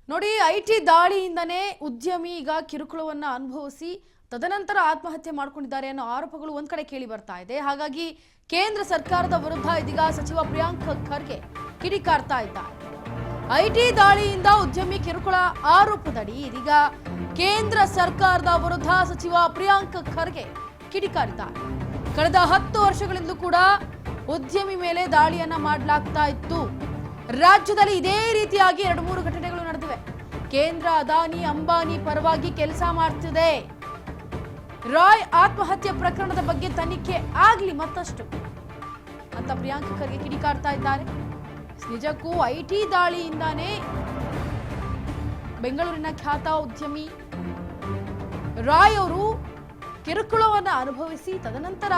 ನೋಡಿ, ಐಟಿ ದಾಳಿಯಿಂದನೇ ಉದ್ಯಮಿ ಈಗ ಕಿರುಕುಳವನ್ನ ಅನುಭವಿಸಿ ತದನಂತರ ಆತ್ಮಹತ್ಯೆ ಮಾಡಿಕೊಂಡಿದ್ದಾರೆ ಅನ್ನೋ ಆರೋಪಗಳು ಒಂದ್ ಕಡೆ ಕೇಳಿ ಬರ್ತಾ ಇದೆ. ಹಾಗಾಗಿ ಕೇಂದ್ರ ಸರ್ಕಾರದ ವಿರುದ್ಧ ಇದೀಗ ಸಚಿವ ಪ್ರಿಯಾಂಕ್ ಖರ್ಗೆ ಕಿಡಿಕಾರ್ತಾ ಇದ್ದಾರೆ. ಐಟಿ ದಾಳಿಯಿಂದ ಉದ್ಯಮಿ ಕಿರುಕುಳ ಆರೋಪದಡಿ ಇದೀಗ ಕೇಂದ್ರ ಸರ್ಕಾರದ ವಿರುದ್ಧ ಸಚಿವ ಪ್ರಿಯಾಂಕ್ ಖರ್ಗೆ ಕಿಡಿಕಾರಿದ್ದಾರೆ. ಕಳೆದ 10 ವರ್ಷಗಳಿಂದಲೂ ಕೂಡ ಉದ್ಯಮಿ ಮೇಲೆ ದಾಳಿಯನ್ನ ಮಾಡಲಾಗ್ತಾ ಇತ್ತು. ರಾಜ್ಯದಲ್ಲಿ ಇದೇ ರೀತಿಯಾಗಿ 2-3 ಘಟನೆಗಳು ನಡೆದಿವೆ. ಕೇಂದ್ರ ಅದಾನಿ ಅಂಬಾನಿ ಪರವಾಗಿ ಕೆಲಸ ಮಾಡ್ತಿದೆ. ರಾಯ್ ಆತ್ಮಹತ್ಯೆ ಪ್ರಕರಣದ ಬಗ್ಗೆ ತನಿಖೆ ಆಗ್ಲಿ ಮತ್ತಷ್ಟು ಅಂತ ಪ್ರಿಯಾಂಕ್ ಖರ್ಗೆ ಕಿಡಿಕಾರ್ತಾ ಇದ್ದಾರೆ. ನಿಜಕ್ಕೂ ಐಟಿ ದಾಳಿಯಿಂದಾನೇ ಬೆಂಗಳೂರಿನ ಖ್ಯಾತ ಉದ್ಯಮಿ ರಾಯ್ ಅವರು ಕಿರುಕುಳವನ್ನ ಅನುಭವಿಸಿ ತದನಂತರ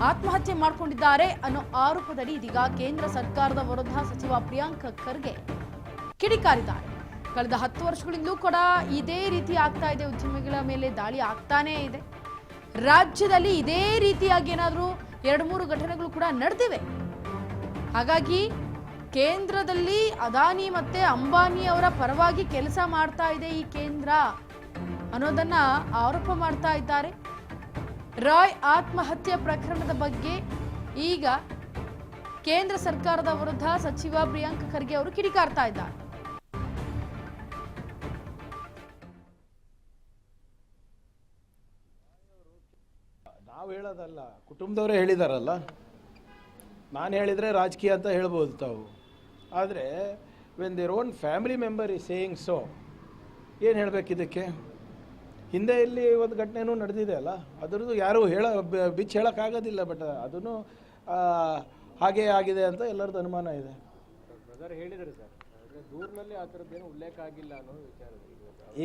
ಆತ್ಮಹತ್ಯೆ ಮಾಡಿಕೊಂಡಿದ್ದಾರೆ ಅನ್ನೋ ಆರೋಪದಡಿ ಇದೀಗ ಕೇಂದ್ರ ಸರ್ಕಾರದ ವಿರುದ್ಧ ಸಚಿವ ಪ್ರಿಯಾಂಕ್ ಖರ್ಗೆ ಕಿಡಿಕಾರಿದ್ದಾರೆ. ಕಳೆದ 10 ವರ್ಷಗಳಿಂದಲೂ ಕೂಡ ಇದೇ ರೀತಿ ಆಗ್ತಾ ಇದೆ. ಉದ್ಯಮಿಗಳ ಮೇಲೆ ದಾಳಿ ಆಗ್ತಾನೇ ಇದೆ. ರಾಜ್ಯದಲ್ಲಿ ಇದೇ ರೀತಿಯಾಗಿ ಏನಾದರೂ 2-3 ಘಟನೆಗಳು ಕೂಡ ನಡೆದಿವೆ. ಹಾಗಾಗಿ ಕೇಂದ್ರದಲ್ಲಿ ಅದಾನಿ ಮತ್ತೆ ಅಂಬಾನಿ ಅವರ ಪರವಾಗಿ ಕೆಲಸ ಮಾಡ್ತಾ ಇದೆ ಈ ಕೇಂದ್ರ ಅನ್ನೋದನ್ನ ಆರೋಪ ಮಾಡ್ತಾ ಇದ್ದಾರೆ. ರಾಯ್ ಆತ್ಮಹತ್ಯೆ ಪ್ರಕರಣದ ಬಗ್ಗೆ ಈಗ ಕೇಂದ್ರ ಸರ್ಕಾರದ ವಿರುದ್ಧ ಸಚಿವ ಪ್ರಿಯಾಂಕ್ ಖರ್ಗೆ ಅವರು ಕಿಡಿಕಾರ್ತಾ ಇದ್ದಾರೆ. ನಾವು ಹೇಳೋದಲ್ಲ, ಕುಟುಂಬದವರೇ ಹೇಳಿದಾರಲ್ಲ. ನಾನು ಹೇಳಿದರೆ ರಾಜಕೀಯ ಅಂತ ಹೇಳ್ಬೋದು ತಾವು. ಆದರೆ when their own family member is saying so, ಏನು ಹೇಳಬೇಕು ಇದಕ್ಕೆ? ಹಿಂದೆ ಇಲ್ಲಿ ಒಂದು ಘಟನೆನೂ ನಡೆದಿದೆ ಅಲ್ಲ, ಅದರದ್ದು ಯಾರೂ ಬಿಚ್ಚಿ ಹೇಳೋಕ್ಕಾಗೋದಿಲ್ಲ. ಬಟ್ ಅದನ್ನು ಹಾಗೇ ಆಗಿದೆ ಅಂತ ಎಲ್ಲರದ್ದು ಅನುಮಾನ ಇದೆ. ಬ್ರದರ್ ಹೇಳಿದ್ದಾರೆ ಸರ್, ದೂರಿನಲ್ಲಿ ಆ ಥರದ್ದೇನು ಉಲ್ಲೇಖ ಆಗಿಲ್ಲ ಅನ್ನೋ ವಿಚಾರ.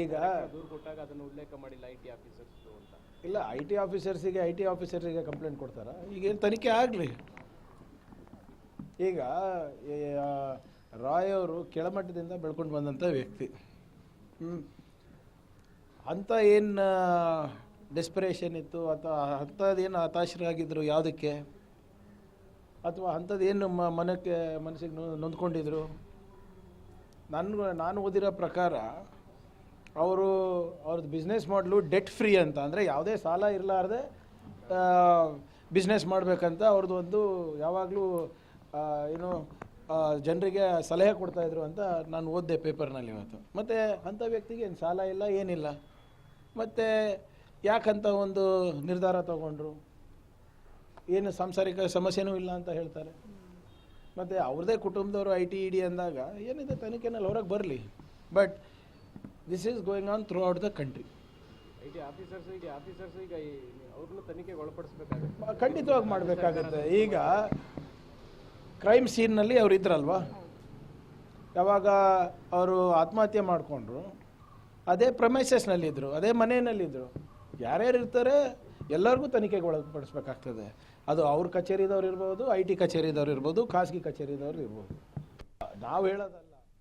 ಈಗ ದೂರು ಕೊಟ್ಟಾಗ ಅದನ್ನು ಉಲ್ಲೇಖ ಮಾಡಿಲ್ಲ ಐಟಿ ಆಫೀಸರ್ಸ್ ಅಂತ. ಇಲ್ಲ, ಐಟಿ ಆಫೀಸರ್ಸಿಗೆ ಕಂಪ್ಲೇಂಟ್ ಕೊಡ್ತಾರ? ಈಗೇನು ತನಿಖೆ ಆಗಲಿ. ಈಗ ರಾಯ್ ಅವರು ಕೆಳಮಟ್ಟದಿಂದ ಬೆಳ್ಕೊಂಡು ಬಂದಂಥ ವ್ಯಕ್ತಿ. ಅಂಥ ಏನು ಡೆಸ್ಪರೇಷನ್ ಇತ್ತು ಅಥವಾ ಅಂಥದ್ದೇನು ಹತಾಶರಾಗಿದ್ದರು ಯಾವುದಕ್ಕೆ, ಅಥವಾ ಅಂಥದ್ದೇನು ಮನಸ್ಸಿಗೆ ನೊಂದ್ಕೊಂಡಿದ್ರು? ನಾನು ಓದಿರೋ ಪ್ರಕಾರ ಅವ್ರದ್ದು ಬಿಸ್ನೆಸ್ ಮಾಡಲು ಡೆಟ್ ಫ್ರೀ ಅಂತ, ಅಂದರೆ ಯಾವುದೇ ಸಾಲ ಇರಲಾರ್ದೆ ಬಿಸ್ನೆಸ್ ಮಾಡಬೇಕಂತ ಅವ್ರದ್ದು ಒಂದು ಯಾವಾಗಲೂ ಏನು ಜನರಿಗೆ ಸಲಹೆ ಕೊಡ್ತಾಯಿದ್ರು ಅಂತ ನಾನು ಓದಿದೆ ಪೇಪರ್ನಲ್ಲಿ ಇವತ್ತು. ಮತ್ತು ಅಂಥ ವ್ಯಕ್ತಿಗೆ ಏನು ಸಾಲ ಇಲ್ಲ, ಏನಿಲ್ಲ. ಮತ್ತು ಯಾಕಂತ ಒಂದು ನಿರ್ಧಾರ ತಗೊಂಡ್ರು? ಏನು ಸಾಂಸಾರಿಕ ಸಮಸ್ಯೆನೂ ಇಲ್ಲ ಅಂತ ಹೇಳ್ತಾರೆ. ಮತ್ತು ಅವ್ರದ್ದೇ ಕುಟುಂಬದವರು ಐಟಿ ಇಡಿ ಅಂದಾಗ ಏನಿದೆ ತನಿಖೆನಲ್ಲಿ ಹೊರಗೆ ಬರಲಿ. But this is going on through out the country. IT officers ಈಗ ಅವ್ರನ್ನೂ ತನಿಖೆಗೆ ಒಳಪಡಿಸ್ಬೇಕಾಗುತ್ತೆ. ಖಂಡಿತವಾಗಿ ಮಾಡಬೇಕಾಗುತ್ತೆ. ಈಗ ಕ್ರೈಮ್ ಸೀನ್ನಲ್ಲಿ ಅವ್ರು ಇದ್ರಲ್ವಾ, ಯಾವಾಗ ಅವರು ಆತ್ಮಹತ್ಯೆ ಮಾಡಿಕೊಂಡ್ರು ಅದೇ ಪ್ರಮೈಸಸ್ನಲ್ಲಿದ್ದರು, ಅದೇ ಮನೆಯಲ್ಲಿದ್ದರು. ಯಾರ್ಯಾರು ಇರ್ತಾರೆ ಎಲ್ಲರಿಗೂ ತನಿಖೆಗೆ ಒಳಪಡಿಸ್ಬೇಕಾಗ್ತದೆ. ಅದು ಅವ್ರ ಕಚೇರಿದವ್ರು ಇರ್ಬೋದು, ಐಟಿ ಕಚೇರಿದವ್ರು ಇರ್ಬೋದು, ಖಾಸಗಿ ಕಚೇರಿದವ್ರು ಇರ್ಬೋದು. ನಾವು ಹೇಳೋದಲ್ಲ.